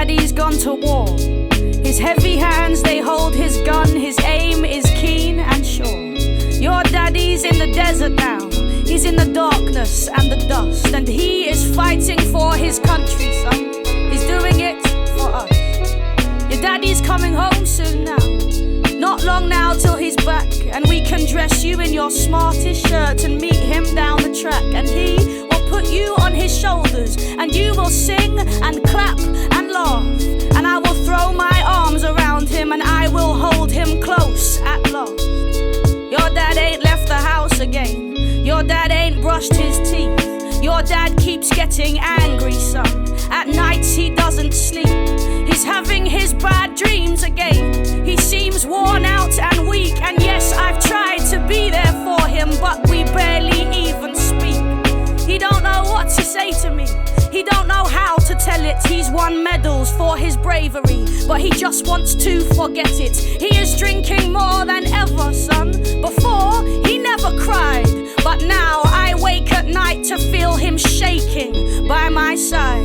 daddy's gone to war. His heavy hands, they hold his gun. His aim is keen and sure. Your daddy's in the desert now. He's in the darkness and the dust, and he is fighting for his country, son. He's doing it for us. Your daddy's coming home soon now. Not long now till he's back, and we can dress you in your smartest shirt and meet him down the track. And he will put you on his shoulders, and you will sing and clap and laugh. And I will throw my arms around him, and I will hold him close at last. Your dad ain't left the house again. Your dad ain't brushed his teeth. Your dad keeps getting angry, son. At nights he doesn't sleep. He's having his bad dreams again. He seems worn out and weak, and yes, I've tried to be there for him, but we barely even speak. He don't know what to say to me. He don't know how to tell it. He's won medals for his bravery, but he just wants to forget it. He is drinking more than ever, son. Before, he never cried, but now I wake at night to feel him shaking by my side.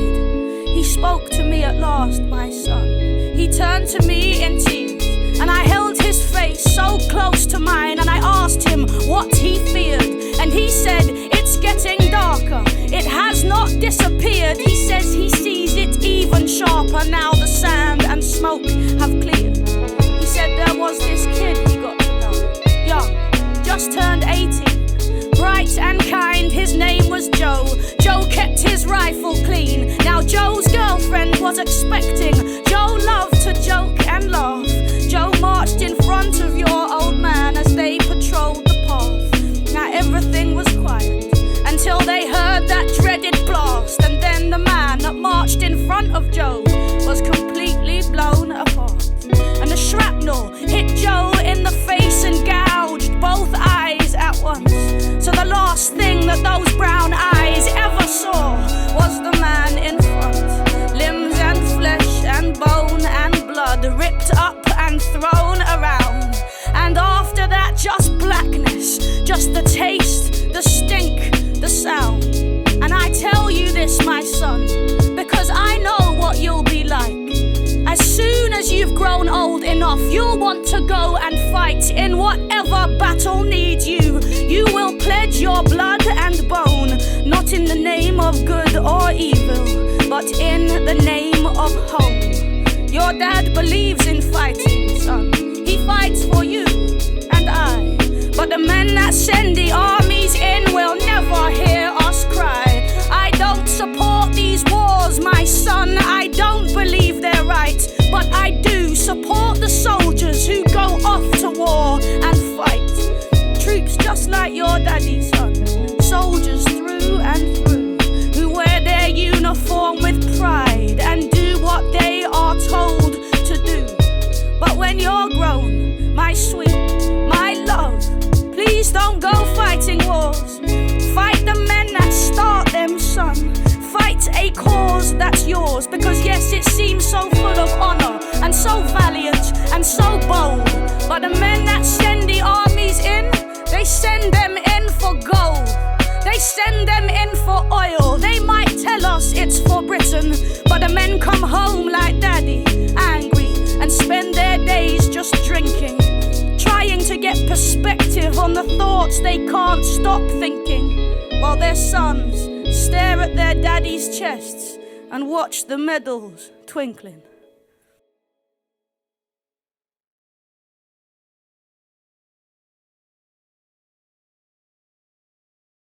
He spoke to me at last, my son. He turned to me in tears, and I held his face so close to mine, and I asked him what he feared, and he said, it's getting darker. It has not disappeared. He says he sees it even sharper now the sand and smoke have cleared. He said there was this kid he got to know, young, just turned 18, bright and kind, his name was Joe. Joe kept his rifle clean. Now Joe's girlfriend was expecting. Joe loved to joke and laugh. Joe marched in front of your old man as they patrolled the path. Now everything was quiet until they heard that dreaded blast, and then the man that marched in front of Joe was completely blown apart. And the shrapnel hit Joe in the face and gouged both eyes at once. So the last thing that those brown eyes ever saw was the man in front. Limbs and flesh and bone and blood ripped up and thrown around. And after that, just blackness, just the taste, the stink, the sound. And I tell you this, my son, because I know what you'll be like. As soon as you've grown old enough, you'll want to go and fight in whatever battle needs you. You will pledge your blood and bone, not in the name of good or evil, but in the name of home. Your dad believes in fighting, son. He fights for you and I. But the men that send the armies in will never hear us cry. I don't support these wars, my son. I don't believe they're right, but I do support the soldiers who go off to war and fight. Troops just like your daddy, son. Soldiers through and through, who wear their uniform with pride and do what they are told to do. But when you're grown, my sweet, my love, please don't go fighting wars. Fight the men that start them, son. Fight a cause that's yours, because yes, it seems so full of honor and so valiant and so bold. But the men that send the armies in, they send them in for gold. They send them in for oil. They might tell us it's for Britain, but the men come home like daddy, angry, and spend their days just drinking, trying to get perspective on the thoughts they can't stop thinking, while their sons stare at their daddy's chests and watch the medals twinkling.